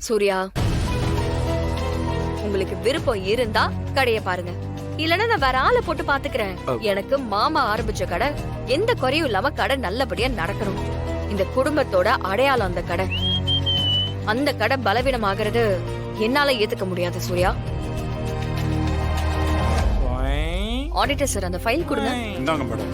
சூர்யா, உங்களுக்கு விருப்பம் இருந்தா கடைய பாருங்க, இல்லன்னா நான் வேற ஆளை போட்டு பாத்துக்கிறேன். எனக்கு மாமா ஆரம்பிச்ச கடை எந்த குறையும் இல்லாம கடை நல்லபடியா நடக்கணும். இந்த குடும்பத்தோட அடையாளம் அந்த கடை. அந்த கடை பலவீனமாகிறது என்னால ஏத்துக்க முடியாது சூர்யா. ஆடிட்டர் சார், அந்த ஃபைல் கொடுங்க. இந்தாங்க மேடம்.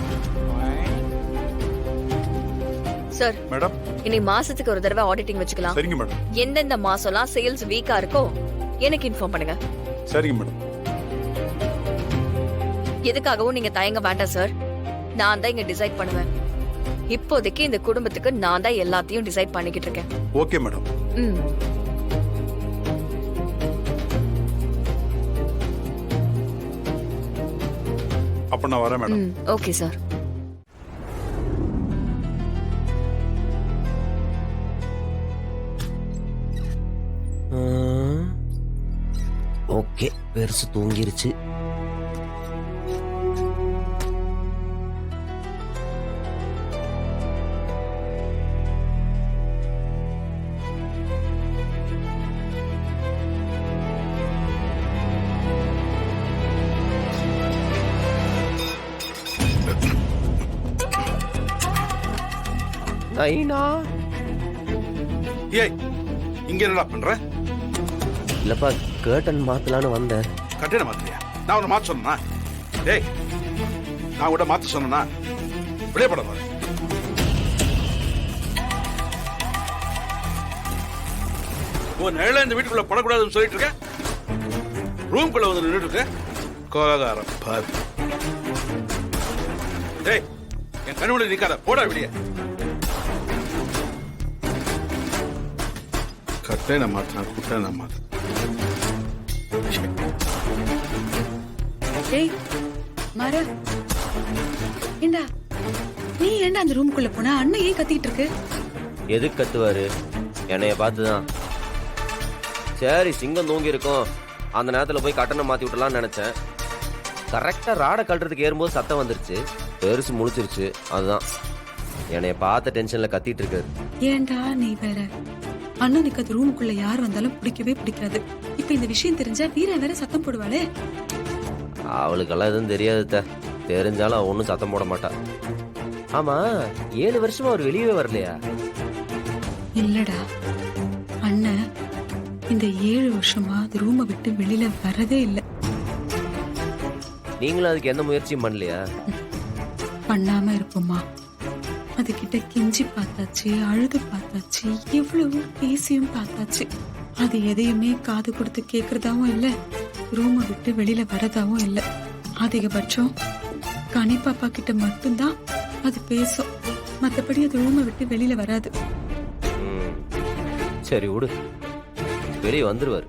சார் மேடம், இனி மாசத்துக்கு ஒரு தடவை ஆடிட்டிங் வச்சுக்கலாம். சரிங்க மேடம். எந்தெந்த மாசம்லாம் சேல்ஸ் வீக்கா இருக்கோ எனக்கு இன்ஃபார்ம் பண்ணுங்க. சரிங்க மேடம். எதுக்காகவும் நீங்க தயங்க வேண்டாம் சார். நான் தான் இங்க டிசைட் பண்ணுவேன். இப்போதைக்கு இந்த குடும்பத்துக்கு நான் தான் எல்லாத்தையும் டிசைட் பண்ணிக்கிட்டு இருக்கேன். Okay madam. அப்ப நான் வரேன் மேடம். Okay sir. ஓகே, பெருசு தூங்கிருச்சு. நைனா, ஏய், இங்க என்னடா பண்ற? இல்லப்பா, கேர்டன் மாத்தலான்னு வந்தேன். கட்டிட மாத்திரியா? நான் உன்னை மாத்த சொன்னா? டேய், நான் கூட மாத்த சொன்னா வெளியே பட பாரு. உன் நிழல இந்த வீட்டுக்குள்ள படக்கூடாதுன்னு சொல்லிட்டு இருக்க, ரூம்குள்ள வந்து நின்றுட்டு இருக்க. கோலகாரம் பாரு. டேய், என் கண்ணுல நிக்காத, போடா வெளியே. கட்டை நான் மாத்தினா குட்டை நான் மாத்த. ஏய் மர, ஏண்டா நீ ஏண்டா அந்த ரூமுக்குள்ள போனா? அண்ணன் ஏன் கத்திட்டு இருக்கு? எதுக்கு கத்துவாரு? என்னைய பார்த்துதான். சரி, சிங்கம் தூங்கி இருக்கும், அந்த நேரத்துல போய் கட்டணம் மாத்தி விட்டலாம்னு நினைச்சேன். கரெக்டா ராடை கட்டுறதுக்கு ஏறும்போது சத்தம் வந்துருச்சு, பெருசு முழிச்சிருச்சு. அதுதான் என்னைய பார்த்த டென்ஷன்ல கத்திட்டு இருக்காரு. ஏண்டா நீ வேற? அண்ணனுக்கு அது ரூமுக்குள்ள யார் வந்தாலும் பிடிக்கவே பிடிக்காது. இப்ப இந்த விஷயம் தெரிஞ்சா வீர வேற சத்தம் போடுவாளே. அவளுக்கெல்லாம் எதுவும் தெரியாது. தெரிஞ்சாலும் ஒன்னும் சத்தம் போட மாட்டா. ஆமா, 7 வருஷமா அவர் வெளியே வரலையா? இல்லடா, அண்ணன் இந்த 7 வருஷமா அது ரூமை விட்டு வெளியில வரதே இல்ல. நீங்களும் அதுக்கு எந்த முயற்சியும் பண்ணலையா? பண்ணாம இருப்போமா? அதுகிட்ட கெஞ்சி பார்த்தாச்சு, அழுது பார்த்தாச்சு, எவ்வளவு பேசியும் பார்த்தாச்சு. அது எதையுமே காது கொடுத்து கேக்குறதாவும் இல்ல, ரூமை விட்டு வெளியில வரதாவும் இல்ல. அதிகபட்சம் கனிப்பாப்பா கிட்ட மட்டும்தான் அது பேசும், மத்தபடி அது ரூமை விட்டு வெளியில வராது. சரி விடு, வெளியே வந்துருவாரு.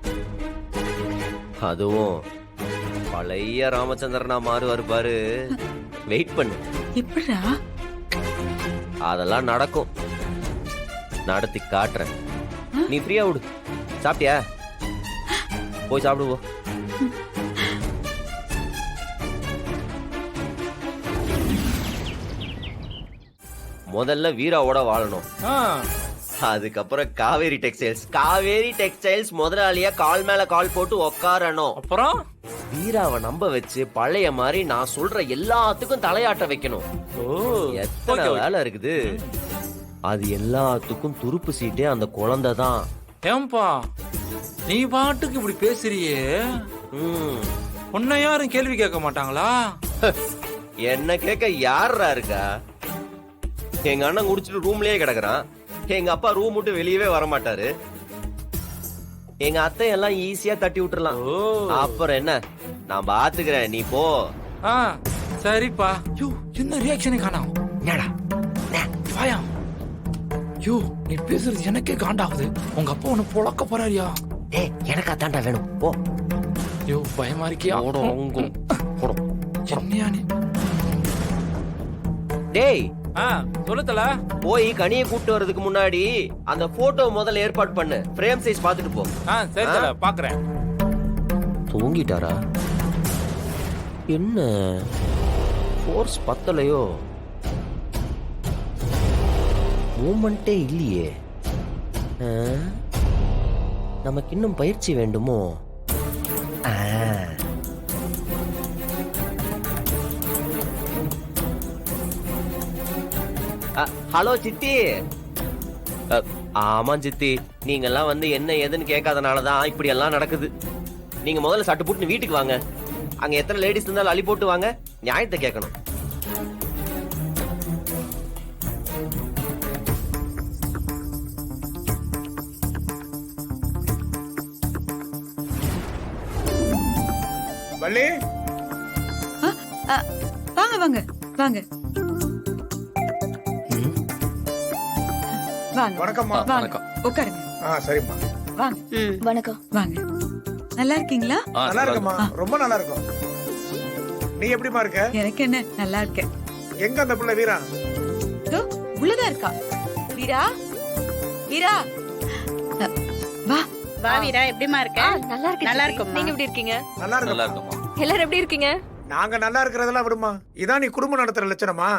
அதுவும் பழைய ராமச்சந்திரனா மாறுவாரு பாரு, வெயிட் பண்ணு. எப்படா? அதெல்லாம் நடக்கும், நடத்தி காட்டுறேன். நீ ஃப்ரீயா விடு. சாப்பிட்டியா? போய் சாப்பிடுவோம். முதல்ல வீராவோட வாழணும், அதுக்கப்புறம் காவேரி டெக்ஸ்டைல்ஸ் முதலாளியா கால் மேல கால் போட்டு உக்காரணும். அப்புறம் வீராவை நம்ப வச்சு பழைய மாதிரி நான் சொல்ற எல்லாத்துக்கும் தலையாட்ட வைக்கணும். எத்தனை வேலை இருக்குது. அது எல்லாத்துக்கும் துருப்பு சீட்டே அந்த குழந்தை தான். ஏம்பா நீ பாட்டுக்கு இப்படி பேசுறியே, உன்னை யாரும் கேள்வி கேட்க மாட்டாங்களா? என்ன கேட்க யாரா இருக்கா? எங்க அண்ணன் குடிச்சிட்டு ரூம்லயே கிடக்குறான். எங்க அப்பா ரூம் விட்டு வெளியவே வர மாட்டாரு. எங்க அத்தை எல்லாம் ஈஸியா தட்டி விட்டுறலாம். அப்புறம் என்ன, நான் பாத்துக்கிறேன், நீ போ. சரிப்பா. யோ, என்ன ரியாக்ஷனே காணோம். என்னடா வாயா? யோ, நீ பேசுறது எனக்கே காண்டாகுது. உங்க அப்பா உன்னை பொழக்க போறாரியா? எனக்கு அதான்டா வேணும், போ. யோ, பயமா இருக்கியா? என்னையா நீ? டேய், சொல்லுத்தல. போய் கனியை கூட்டு வர்றதுக்கு முன்னாடி அந்த போட்டோ முதல்ல ஏற்பாடு பண்ணு. ஃப்ரேம் சைஸ் பாத்துட்டு போ. சரி தல, பாக்குறேன். தூங்கிட்டாரா என்ன? ஃபோர்ஸ் பத்தலையோ? மூமெண்டே இல்லையே. நமக்கு இன்னும் பயிற்சி வேண்டுமோ? ஆ. ஹலோ சித்தி. ஆமா சித்தி, நீங்க எல்லாம் வந்து என்ன ஏதுன்னு கேட்காதனாலதான் இப்படி எல்லாம் நடக்குது. நீங்க முதல்ல சட்டு புட்டு வீட்டுக்கு வாங்க. அங்க எத்தனை லேடிஸ் இருந்தாலும் அள்ளி போட்டு வாங்க. நியாயத்தை கேட்கணும். வள்ளி, அ, வாங்க வாங்க வாங்க வாங்க வணக்கம்மா. வாங்க உட்காருங்க. சரிம்மா. வாங்க வணக்கம். வாங்க. நல்லா இருக்கீங்களா? நல்லா இருக்கம்மா, ரொம்ப நல்லா இருக்கும். நீ எப்படிமா இருக்க? எனக்கு என்ன, நல்லா இருக்கேன். எங்க அந்த பிள்ளை வீரா? இதோ, உள்ளதா இருக்கா. வீரா, வீரா, வா. வா வீரா, எப்படிமா இருக்க? நல்லா இருக்கு. நல்லா சித்தி. இருக்கும்மா. நீங்க எப்படி இருக்கீங்க? நல்லா இருக்கும். எல்லாரும் எப்படி இருக்கீங்க? நாங்க நல்லா இருக்கிறதெல்லாம் விடுமா. இதான் நீ குடும்பம் நடத்துற லட்சணமா?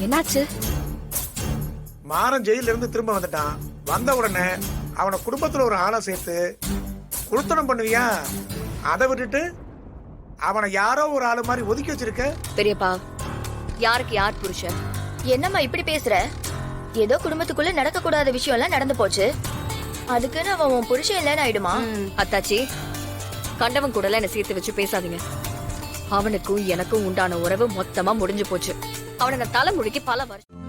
என்னாச்சு? மாறன் ஜெயில இருந்து திரும்ப வந்துட்டான். வந்த உடனே அவனை குடும்பத்துல ஒரு ஆளை சேர்த்து குடுத்தனம் பண்ணுவியா? அதை விட்டுட்டு அவனை யாரோ ஒரு ஆளு மாதிரி ஒதுக்கி வச்சிருக்க. பெரியப்பா, யாருக்கு யார் புருஷன்? என்னம்மா இப்படி பேசுற? ஏதோ குடும்பத்துக்குள்ள நடக்க கூடாத விஷயம் எல்லாம் நடந்து போச்சு. அதுக்குன்னு அவன் உன் புருஷன் இல்லைன்னு ஆயிடுமா? அத்தாச்சி, கண்டவன் கூட என்ன சேர்த்து வச்சு பேசாதீங்க. அவனுக்கும் எனக்கும் உண்டான உறவு மொத்தமா முடிஞ்சு போச்சு. அவனை நான் தலை முழுக்கி பல வருஷம்